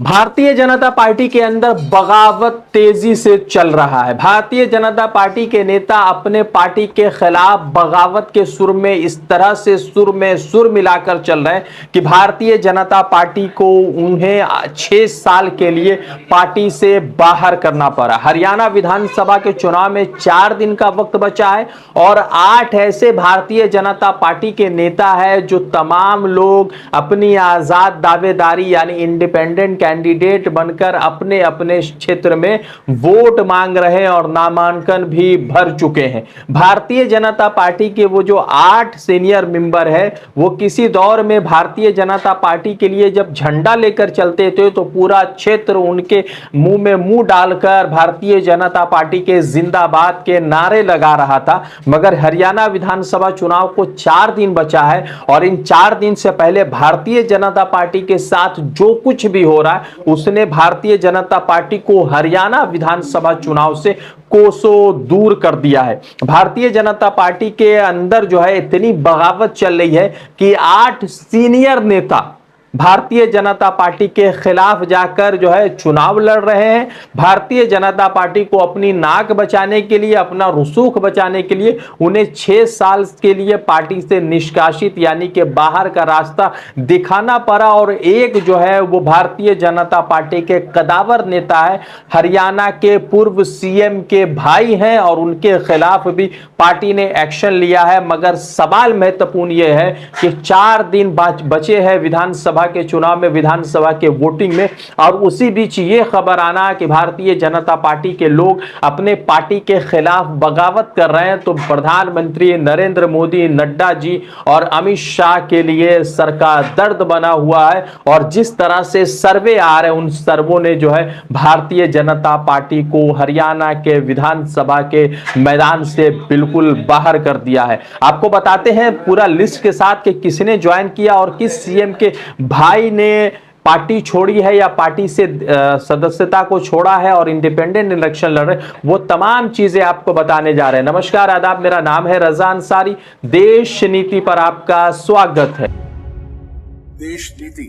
Bharatiya Janata party के अंदर बगावत तेजी से चल रहा है। भारतीय जनता पार्टी के नेता अपने पार्टी के खिलाफ बगावत के सुर में इस तरह से सुर मिलाकर चल रहे हैं कि भारतीय जनता पार्टी को उन्हें 6 साल के लिए पार्टी से बाहर करना पड़ा। हरियाणा विधानसभा के चुनाव में 4 दिन का वक्त बचा है और 8 ऐसे भारतीय जनता पार्टी के नेता है जो तमाम लोग अपनी आजाद दावेदारी यानी इंडिपेंडेंट कैंडिडेट बनकर अपने अपने क्षेत्र में वोट मांग रहे हैं और नामांकन भी भर चुके हैं। भारतीय जनता पार्टी के वो जो 8 सीनियर मेंबर है वो किसी दौर में भारतीय जनता पार्टी के लिए जब झंडा लेकर चलते थे तो पूरा क्षेत्र उनके मुंह में मुंह डालकर भारतीय जनता पार्टी के जिंदाबाद के नारे लगा रहा था। मगर हरियाणा विधानसभा चुनाव को 4 दिन बचा है और इन 4 दिन से पहले भारतीय जनता पार्टी के साथ जो कुछ भी हो रहा है उसने भारतीय जनता पार्टी को हरियाणा विधानसभा चुनाव से कोसों दूर कर दिया है। भारतीय जनता पार्टी के अंदर जो है इतनी बगावत चल रही है कि 8 सीनियर नेता भारतीय जनता पार्टी के खिलाफ जाकर जो है चुनाव लड़ रहे हैं। भारतीय जनता पार्टी को अपनी नाक बचाने के लिए, अपना रसूख बचाने के लिए उन्हें 6 साल के लिए पार्टी से निष्कासित यानी कि बाहर का रास्ता दिखाना पड़ा। और एक जो है वो भारतीय जनता पार्टी के कदावर नेता है, हरियाणा के पूर्व सीएम के भाई हैं और उनके खिलाफ भी पार्टी ने एक्शन लिया है। मगर सवाल महत्वपूर्ण यह है कि 4 दिन बचे हैं विधानसभा के चुनाव में, विधानसभा के वोटिंग में, और उसी बीच ये खबर आना कि भारतीय जनता पार्टी के लोग अपने पार्टी के खिलाफ बगावत कर रहे हैं तो प्रधानमंत्री नरेंद्र मोदी, नड्डा जी और अमित शाह के लिए सर का दर्द बना हुआ है। और जिस तरह से सर्वे आ रहे हैं उन सर्वों ने जो है भारतीय जनता पार्टी को हरियाणा के विधानसभा के मैदान से बिल्कुल बाहर कर दिया है। आपको बताते हैं पूरा लिस्ट के साथ कि किसने ज्वाइन किया और किस सीएम के भाई ने पार्टी छोड़ी है या पार्टी से सदस्यता को छोड़ा है और इंडिपेंडेंट इलेक्शन लड़ रहे, वो तमाम चीजें आपको बताने जा रहे हैं। नमस्कार, आदाब, मेरा नाम है रजा अंसारी। देश नीति पर आपका स्वागत है। देश नीति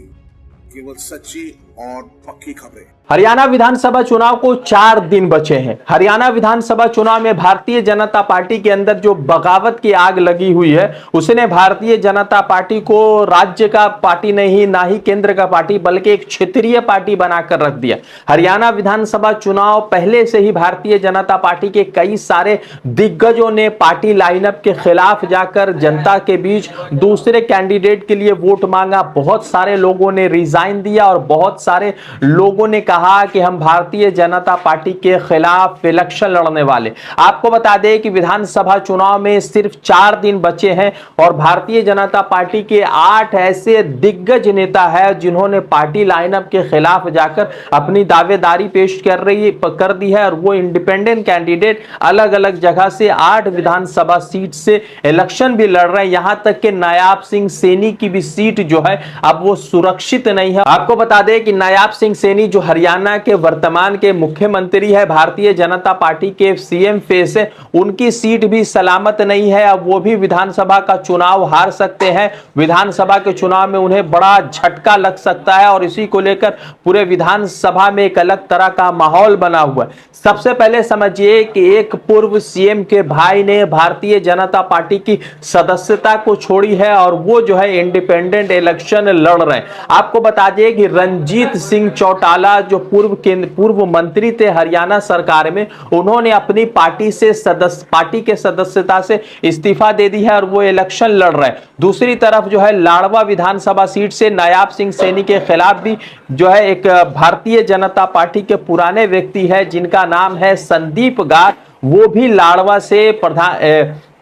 केवल सच्ची और पक्की खबरें। हरियाणा विधानसभा चुनाव को 4 दिन बचे हैं। हरियाणा विधानसभा चुनाव में भारतीय जनता पार्टी के अंदर जो बगावत की आग लगी हुई है उसने भारतीय जनता पार्टी को राज्य का पार्टी नहीं, ना ही केंद्र का पार्टी, बल्कि एक क्षेत्रीय पार्टी बनाकर रख दिया। हरियाणा विधानसभा चुनाव पहले से ही भारतीय जनता पार्टी के कई सारे दिग्गजों ने पार्टी लाइनअप के खिलाफ जाकर जनता के बीच दूसरे कैंडिडेट के लिए वोट मांगा। बहुत सारे लोगों ने रिजाइन दिया और बहुत सारे लोगों ने कहा कि हम भारतीय जनता पार्टी के खिलाफ इलेक्शन लड़ने वाले। आपको बता दें कि विधानसभा चुनाव में सिर्फ 4 दिन बचे हैं और भारतीय जनता पार्टी के 8 ऐसे दिग्गज नेता हैं जिन्होंने पार्टी लाइनअप के खिलाफ जाकर अपनी दावेदारी पेश कर दी है और वो इंडिपेंडेंट कैंडिडेट अलग अलग जगह से 8 विधानसभा सीट से इलेक्शन भी लड़ रहे हैं। यहां तक कि नायाब सिंह सैनी की भी सीट जो है अब वो सुरक्षित नहीं है। आपको बता दें कि नायाब सिंह सैनी जो हरियाणा के वर्तमान के मुख्यमंत्री है, भारतीय जनता पार्टी के सीएम फेस है, उनकी सीट भी सलामत नहीं है। अब वो भी विधानसभा का चुनाव हार सकते हैं। विधानसभा के चुनाव में उन्हें बड़ा झटका लग सकता है और इसी को लेकर पूरे विधानसभा में एक अलग तरह का माहौल बना हुआ है। सबसे पहले समझिए कि एक पूर्व सीएम के भाई ने भारतीय जनता पार्टी की सदस्यता को छोड़ी है और वो जो है इंडिपेंडेंट इलेक्शन लड़ रहे हैं। आपको बता दें कि रणजीत सिंह चौटाला जो पूर्व मंत्री थे हरियाणा सरकार में, उन्होंने अपनी पार्टी के सदस्यता से इस्तीफा दे दी है और वो इलेक्शन लड़ रहे हैं। दूसरी तरफ जो है लाड़वा विधानसभा सीट से नायाब सिंह सैनी के खिलाफ भी जो है एक भारतीय जनता पार्टी के पुराने व्यक्ति है जिनका नाम है संदीप गार, वो भी लाड़वा से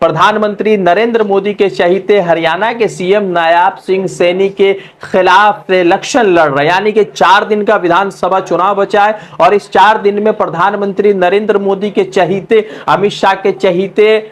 प्रधानमंत्री नरेंद्र मोदी के चहीते हरियाणा के सीएम नायाब सिंह सैनी के खिलाफ इलेक्शन लड़ रहे हैं। यानी कि 4 दिन का विधानसभा चुनाव बचा है और इस 4 दिन में प्रधानमंत्री नरेंद्र मोदी के चहीते, अमित शाह के चहीते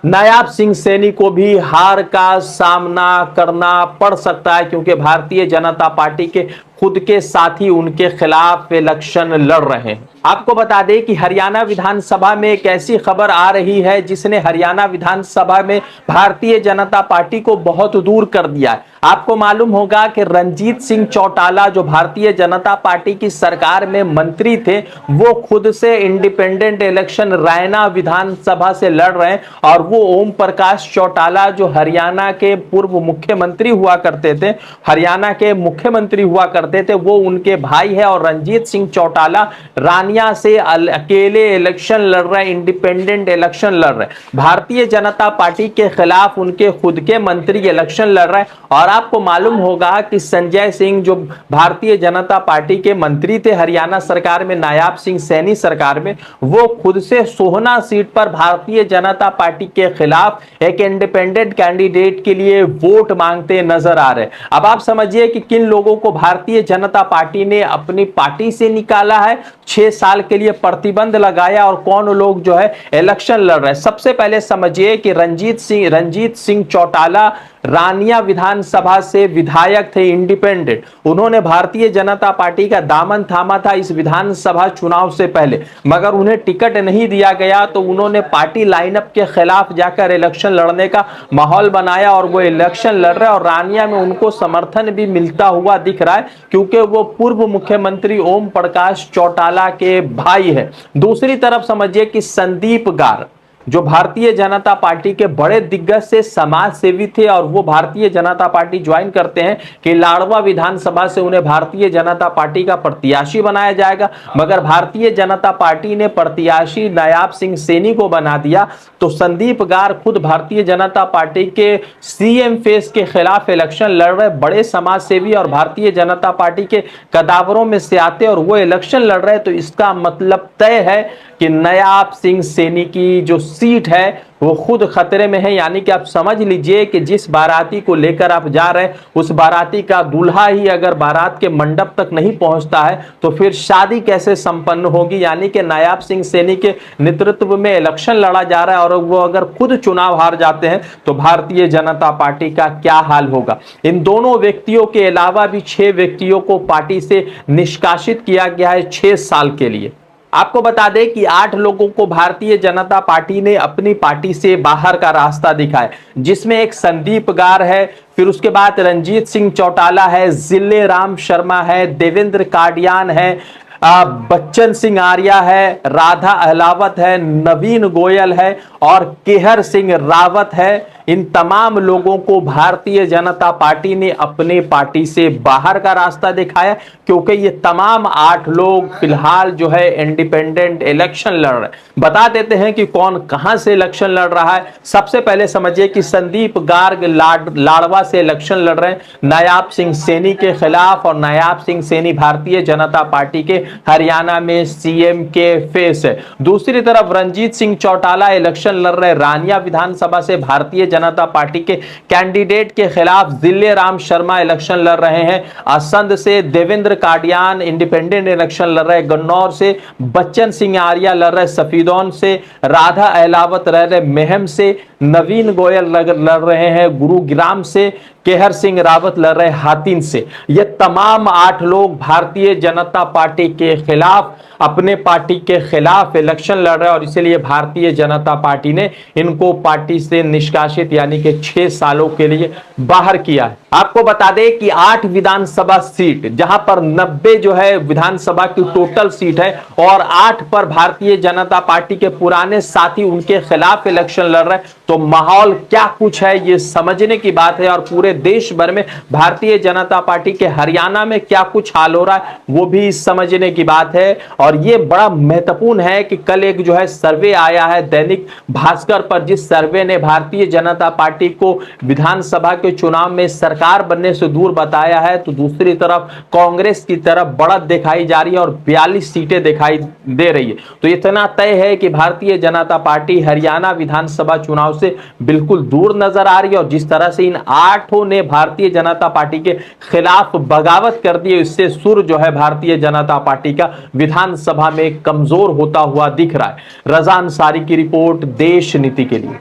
नायाब सिंह सैनी को भी हार का सामना करना पड़ सकता है, क्योंकि भारतीय जनता पार्टी के खुद के साथी उनके खिलाफ इलेक्शन लड़ रहे हैं। आपको बता दें कि हरियाणा विधानसभा में एक ऐसी खबर आ रही है जिसने हरियाणा विधानसभा में भारतीय जनता पार्टी को बहुत दूर कर दिया है। आपको मालूम होगा कि रणजीत सिंह चौटाला जो भारतीय जनता पार्टी की सरकार में मंत्री थे, वो खुद से इंडिपेंडेंट इलेक्शन रैना विधानसभा से लड़ रहे हैं और वो ओम प्रकाश चौटाला जो हरियाणा के पूर्व मुख्यमंत्री हुआ करते थे, हरियाणा के मुख्यमंत्री हुआ करते थे, वो उनके भाई है। और रणजीत सिंह चौटाला रानिया से अकेले इलेक्शन लड़ रहे, इंडिपेंडेंट इलेक्शन लड़ रहे, भारतीय जनता पार्टी के खिलाफ उनके खुद के मंत्री इलेक्शन लड़ रहे। और आपको मालूम होगा कि संजय सिंह जो भारतीय जनता पार्टी के मंत्री थे हरियाणा सरकार में, नायाब सिंह सैनी सरकार में, वो खुद से सोहना सीट पर भारतीय जनता पार्टी के खिलाफ एक इंडिपेंडेंट कैंडिडेट के लिए वोट मांगते नजर आ रहे। अब आप समझिए कि किन लोगों को भारतीय जनता पार्टी ने अपनी पार्टी से निकाला है, 6 साल के लिए प्रतिबंध लगाया, और कौन लोग जो है इलेक्शन लड़ रहे हैं। सबसे पहले समझिए कि रणजीत सिंह चौटाला रानिया विधानसभा से विधायक थे, इंडिपेंडेंट। उन्होंने भारतीय जनता पार्टी का दामन थामा था इस विधानसभा चुनाव से पहले, मगर उन्हें टिकट नहीं दिया गया तो उन्होंने पार्टी लाइनअप के खिलाफ जाकर इलेक्शन लड़ने का माहौल बनाया और वो इलेक्शन लड़ रहे, और रानिया में उनको समर्थन भी मिलता हुआ दिख रहा है क्योंकि वो पूर्व मुख्यमंत्री ओम प्रकाश चौटाला के भाई है। दूसरी तरफ समझिए कि संदीप गार जो भारतीय जनता पार्टी के बड़े दिग्गज से समाज सेवी थे, और वो भारतीय जनता पार्टी ज्वाइन करते हैं कि लाड़वा विधानसभा से उन्हें भारतीय जनता पार्टी का प्रत्याशी बनाया जाएगा, मगर भारतीय जनता पार्टी ने प्रत्याशी नायाब सिंह सैनी को बना दिया। तो संदीप गार खुद भारतीय जनता पार्टी के सीएम फेस के खिलाफ इलेक्शन लड़ रहे, बड़े समाज सेवी और भारतीय जनता पार्टी के कदावरों में से आते और वो इलेक्शन लड़ रहे। तो इसका मतलब तय है कि नायाब सिंह सैनी की जो सीट है वो खुद खतरे में है। यानी कि आप समझ लीजिए कि जिस बाराती को लेकर आप जा रहे हैं उस बाराती का दूल्हा ही अगर बारात के मंडप तक नहीं पहुंचता है तो फिर शादी कैसे संपन्न होगी। यानी कि नायाब सिंह सैनी के नेतृत्व में इलेक्शन लड़ा जा रहा है और वो अगर खुद चुनाव हार जाते हैं तो भारतीय जनता पार्टी का क्या हाल होगा। इन दोनों व्यक्तियों के अलावा भी 6 व्यक्तियों को पार्टी से निष्कासित किया गया है 6 साल के लिए। आपको बता दें कि 8 लोगों को भारतीय जनता पार्टी ने अपनी पार्टी से बाहर का रास्ता दिखाया, जिसमें एक संदीप गार है, फिर उसके बाद रणजीत सिंह चौटाला है, जिले राम शर्मा है, देवेंद्र काडियान है, बच्चन सिंह आर्या है, राधा अहलावत है, नवीन गोयल है और केहर सिंह रावत है। इन तमाम लोगों को भारतीय जनता पार्टी ने अपनी पार्टी से बाहर का रास्ता दिखाया क्योंकि ये तमाम 8 लोग फिलहाल जो है इंडिपेंडेंट इलेक्शन लड़ रहे हैं। बता देते हैं कि कौन कहां से इलेक्शन लड़ रहा है। सबसे पहले समझिए कि संदीप गार्ग लाड़वा से इलेक्शन लड़ रहे हैं नायाब सिंह सैनी के खिलाफ, और नायाब सिंह सैनी भारतीय जनता पार्टी के हरियाणा में सीएम के फेस है। दूसरी तरफ रणजीत सिंह चौटाला इलेक्शन लड़ रहे रानिया विधानसभा से भारतीय जनता पार्टी के कैंडिडेट के खिलाफ। जिले राम शर्मा इलेक्शन लड़ रहे हैं असंध से, देवेंद्र काडियान इंडिपेंडेंट इलेक्शन लड़ रहे गन्नौर से, बच्चन सिंह आर्या लड़ रहे सफीदौन से, राधा अहलावत लड़ रहे मेहम से, नवीन गोयल लड़ रहे हैं गुरुग्राम से, केहर सिंह रावत लड़ रहे हातिन से। ये तमाम 8 लोग भारतीय जनता पार्टी के खिलाफ, अपने पार्टी के खिलाफ इलेक्शन लड़ रहे हैं और इसलिए भारतीय जनता पार्टी ने इनको पार्टी से निष्कासित यानी कि 6 सालों के लिए बाहर किया है। आपको बता दें कि 8 विधानसभा सीट, जहां पर 90 जो है विधानसभा की टोटल सीट है और 8 पर भारतीय जनता पार्टी के पुराने साथी उनके खिलाफ इलेक्शन लड़ रहे हैं। तो माहौल क्या कुछ है ये समझने की बात है, और पूरे देश भर में भारतीय जनता पार्टी के हरियाणा में क्या कुछ हाल हो रहा है वो भी समझने की बात है। और ये बड़ा महत्वपूर्ण है कि कल एक जो है सर्वे आया है दैनिक भास्कर पर, जिस सर्वे ने भारतीय जनता पार्टी को विधानसभा के चुनाव में सरकार बनने से दूर बताया है, तो दूसरी तरफ कांग्रेस की तरफ बढ़त दिखाई जा रही है और 42 सीटें दिखाई दे रही है। तो इतना तय है कि भारतीय जनता पार्टी हरियाणा विधानसभा चुनाव से बिल्कुल दूर नजर आ रही है, और जिस तरह से इन 8 ने भारतीय जनता पार्टी के खिलाफ बगावत कर दी, इससे सुर जो है भारतीय जनता पार्टी का विधानसभा में कमजोर होता हुआ दिख रहा है। रज़ा अंसारी की रिपोर्ट, देश नीति के लिए।